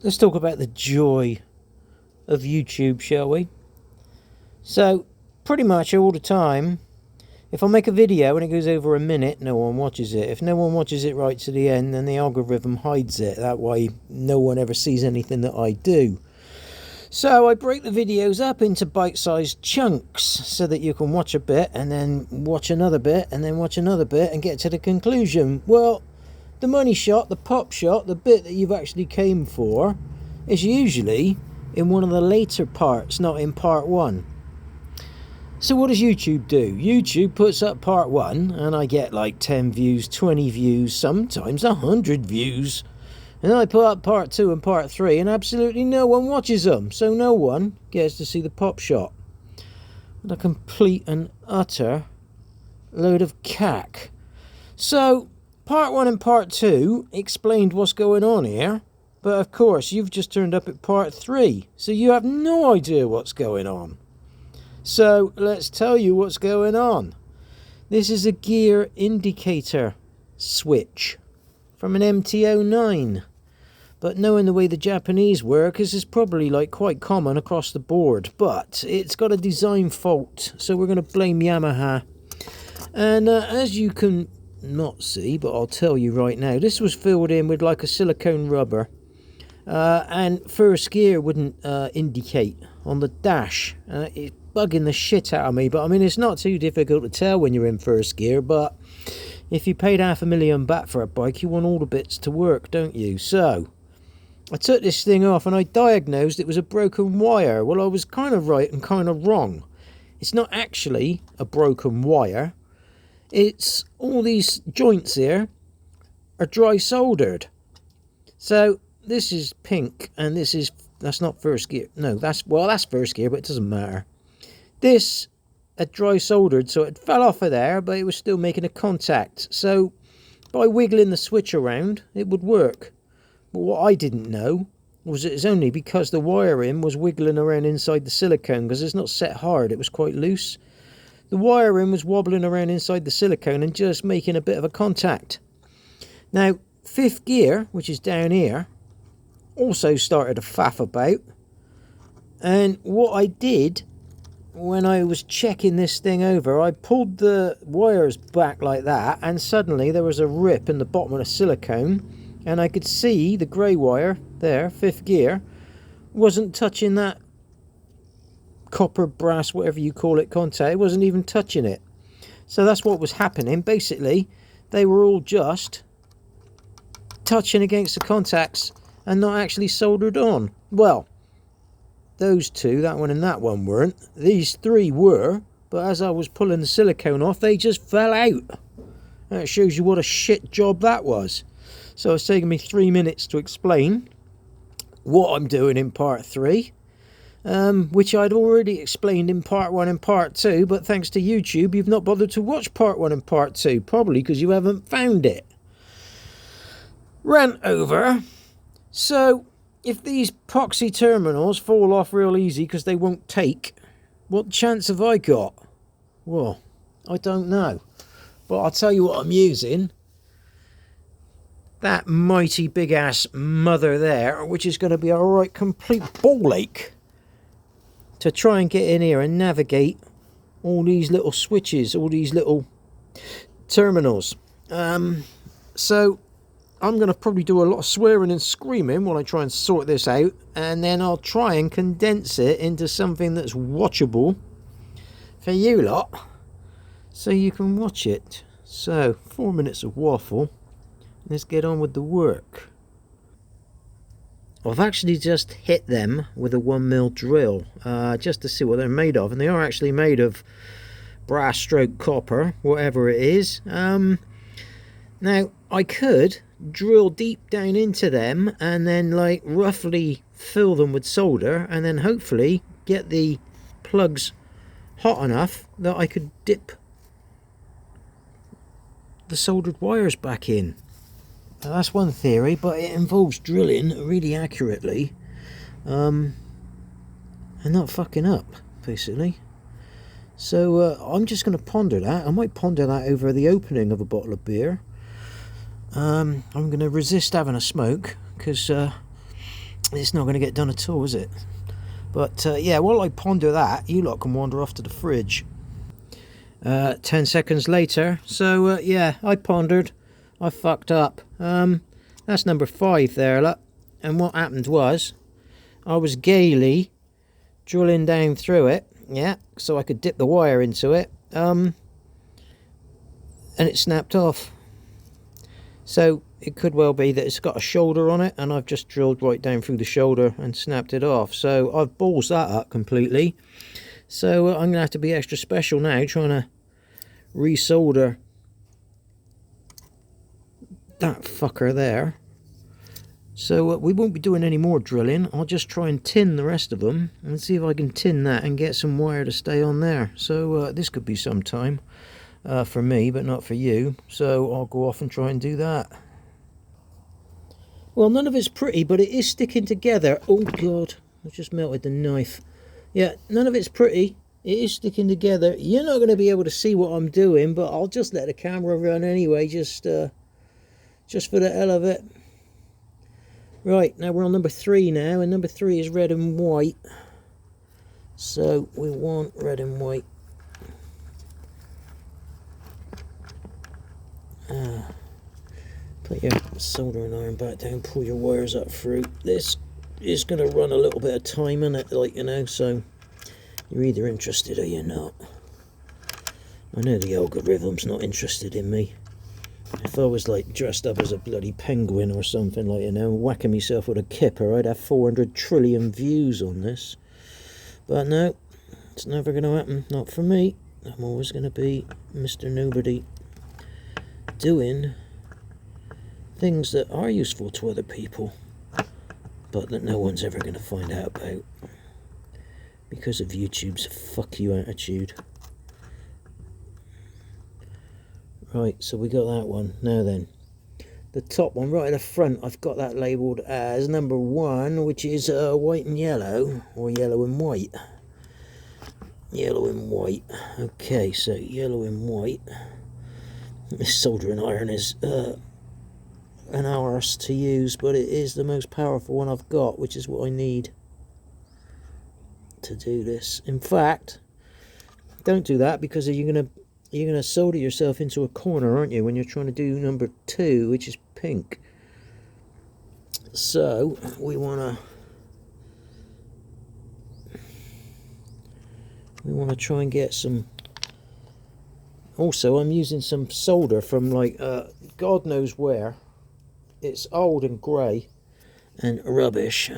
let's talk about the joy of YouTube, shall we? So, pretty much all the time, if I make a video and it goes over a minute, no one watches it. If no one watches it right to the end, then the algorithm hides it. That way, no one ever sees anything that I do. So I break the videos up into bite-sized chunks so that you can watch a bit and then watch another bit and then watch another bit and get to the conclusion. Well, the money shot, the pop shot, the bit that you've actually came for is usually in one of the later parts, not in part one. So what does YouTube do? YouTube puts up part one and I get like 10 views, 20 views, sometimes 100 views. And then I put up part 2 and part 3 and absolutely no one watches them. So no one gets to see the pop shot. What a complete and utter load of cack. So part 1 and part 2 explained what's going on here. But of course you've just turned up at part 3. So you have no idea what's going on. So let's tell you what's going on. This is a gear indicator switch from an MT09, but knowing the way the Japanese work, this is probably like quite common across the board, but it's got a design fault, so we're going to blame Yamaha. And as you can not see, but I'll tell you right now, this was filled in with like a silicone rubber, and first gear wouldn't indicate on the dash. It's bugging the shit out of me, but I mean it's not too difficult to tell when you're in first gear, but if you paid $500,000 for a bike, you want all the bits to work, don't you? So I took this thing off and I diagnosed it was a broken wire. Well, I was kind of right and kind of wrong. It's not actually a broken wire. It's all these joints here are dry soldered. So this is pink and that's not first gear. No, that's first gear, but it doesn't matter. This had dry soldered, so it fell off of there, but it was still making a contact. So by wiggling the switch around, it would work. But what I didn't know was it's only because the wiring was wiggling around inside the silicone, because it's not set hard, it was quite loose. The wiring was wobbling around inside the silicone and just making a bit of a contact. Now, fifth gear, which is down here, also started to faff about. And what I did when I was checking this thing over, I pulled the wires back like that, and suddenly there was a rip in the bottom of the silicone, and I could see the grey wire there, fifth gear, wasn't touching that copper, brass, whatever you call it, contact. It wasn't even touching it. So that's what was happening. Basically, they were all just touching against the contacts and not actually soldered on. Well, those two, that one and that one, weren't. These three were, but as I was pulling the silicone off, they just fell out. That shows you what a shit job that was. So it's taken me 3 minutes to explain what I'm doing in part 3, which I'd already explained in part 1 and part 2, but thanks to YouTube, you've not bothered to watch part 1 and part 2, probably because you haven't found it. Rant over. So if these epoxy terminals fall off real easy because they won't take, what chance have I got? Well, I don't know. But I'll tell you what I'm using. That mighty big ass mother there, which is going to be a right complete ball ache to try and get in here and navigate all these little switches, all these little terminals. So I'm going to probably do a lot of swearing and screaming while I try and sort this out, and then I'll try and condense it into something that's watchable for you lot, so you can watch it. So 4 minutes of waffle, let's get on with the work. I've actually just hit them with a 1mm drill, just to see what they're made of, and they are actually made of brass stroke copper, whatever it is. Now I could drill deep down into them and then like roughly fill them with solder, and then hopefully get the plugs hot enough that I could dip the soldered wires back in. Now, that's one theory, but it involves drilling really accurately and not fucking up, basically. So I'm just going to ponder that. I might ponder that over the opening of a bottle of beer. I'm going to resist having a smoke because it's not going to get done at all, is it? But yeah, while I ponder that, you lot can wander off to the fridge. 10 seconds later. So yeah, I pondered. I fucked up. That's number 5 there, look. And what happened was, I was gaily drilling down through it, yeah, so I could dip the wire into it, and it snapped off. So it could well be that it's got a shoulder on it, and I've just drilled right down through the shoulder and snapped it off. So I've ballsed that up completely. So I'm going to have to be extra special now, trying to resolder that fucker there. So we won't be doing any more drilling. I'll just try and tin the rest of them and see if I can tin that and get some wire to stay on there. So this could be some time for me, but not for you. So I'll go off and try and do that. Well, none of it's pretty, but it is sticking together. Oh God, I just melted the knife. Yeah, none of it's pretty. It is sticking together. You're not going to be able to see what I'm doing, but I'll just let the camera run anyway, just for the hell of it. Right, now we're on number 3 now, and number 3 is red and white. So we want red and white. Put your soldering iron back down, pull your wires up through. This is going to run a little bit of time in it, like, you know, so you're either interested or you're not. I know the algorithm's not interested in me. If I was like dressed up as a bloody penguin or something, like, you know, whacking myself with a kipper, I'd have 400 trillion views on this. But no, it's never going to happen. Not for me. I'm always going to be Mr. Nobody, doing things that are useful to other people, but that no one's ever going to find out about because of YouTube's fuck you attitude. Right, so we got that one. Now then, the top one right at the front, I've got that labelled as number 1, which is white and yellow, or yellow and white. Yellow and white. Okay, so yellow and white. This soldering iron is an arse to use, but it is the most powerful one I've got, which is what I need to do this. In fact, don't do that, because you're gonna solder yourself into a corner, aren't you, when you're trying to do number 2, which is pink. So we wanna try and get some. Also, I'm using some solder from like God knows where. It's old and grey and rubbish,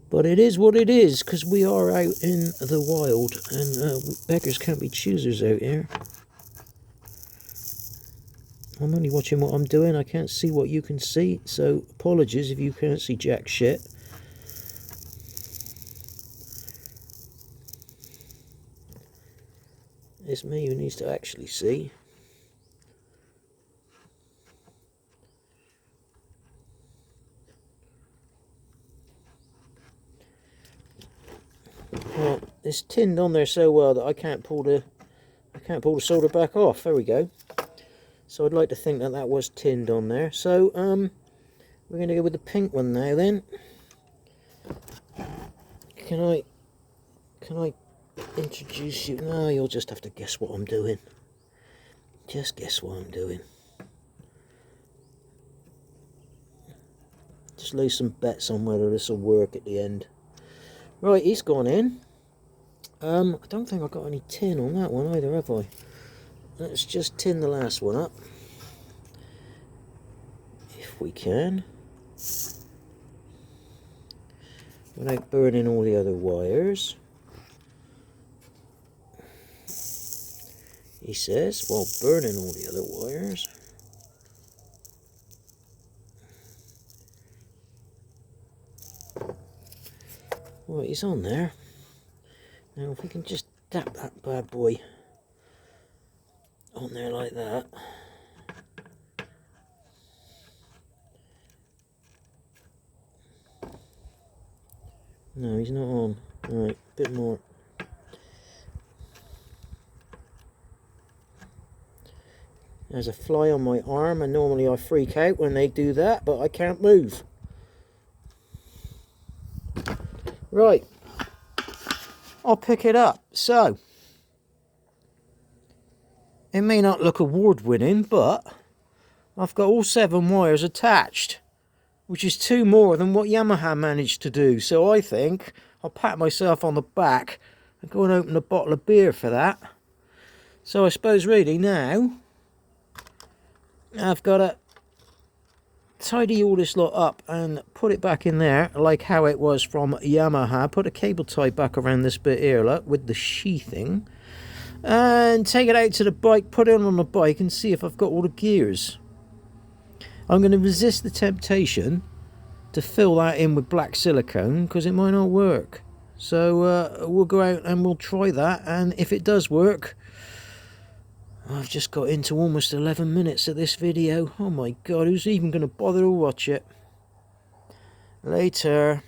but it is what it is, because we are out in the wild, and beggars can't be choosers out here. I'm only watching what I'm doing. I can't see what you can see, so apologies if you can't see jack shit. It's me who needs to actually see. Well, it's tinned on there so well that I can't pull the solder back off. There we go. So I'd like to think that that was tinned on there. So we're going to go with the pink one now. Then can I introduce you? No, you'll just have to guess what I'm doing. Just guess what I'm doing. Just lay some bets on whether this will work at the end. Right, he's gone in. I don't think I've got any tin on that one either, have I? Let's just tin the last one up, if we can, without burning all the other wires. He says, while burning all the other wires. Right, he's on there. Now if we can just tap that bad boy on there like that. No, he's not on. Right, a bit more. There's a fly on my arm, and normally I freak out when they do that, but I can't move. Right, I'll pick it up. So, it may not look award-winning, but I've got all 7 wires attached, which is 2 more than what Yamaha managed to do. So I think I'll pat myself on the back and go and open a bottle of beer for that. So I suppose really now I've got to tidy all this lot up and put it back in there like how it was from Yamaha. Put a cable tie back around this bit here, look, with the sheathing, and take it out to the bike, put it on the bike and see if I've got all the gears. I'm going to resist the temptation to fill that in with black silicone because it might not work. So we'll go out and we'll try that, and if it does work, I've just got into almost 11 minutes of this video. Oh my god, who's even going to bother to watch it? Later.